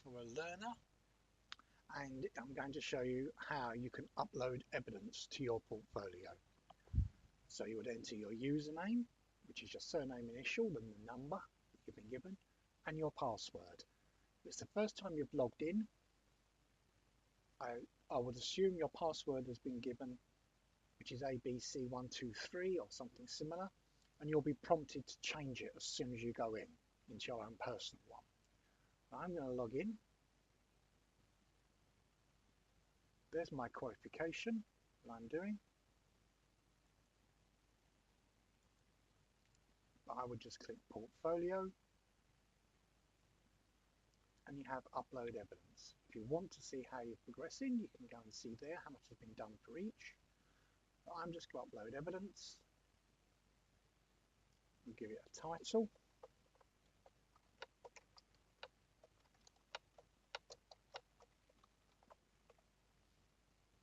for a learner, and I'm going to show you how you can upload evidence to your portfolio. So you would enter your username, which is your surname initial, then the number that you've been given, and your password. If it's the first time you've logged in, I would assume your password has been given, which is ABC123 or something similar, and you'll be prompted to change it as soon as you go into your own personal one. I'm going to log in. There's my qualification that I'm doing. I would just click portfolio, and you have upload evidence. If you want to see how you're progressing, you can go and see there how much has been done for each. But I'm just going to upload evidence and give it a title.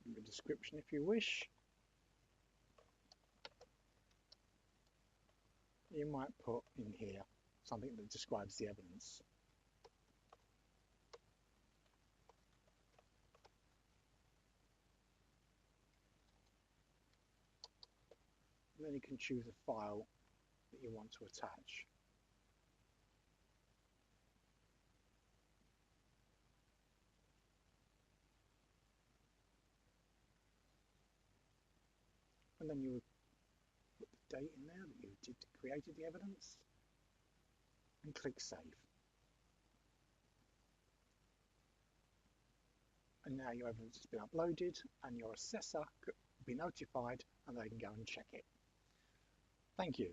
Give a description if you wish. You might put in here something that describes the evidence. And then you can choose a file that you want to attach. And then you would put the date in there that you created the evidence and click save. And now your evidence has been uploaded and your assessor could be notified and they can go and check it. Thank you.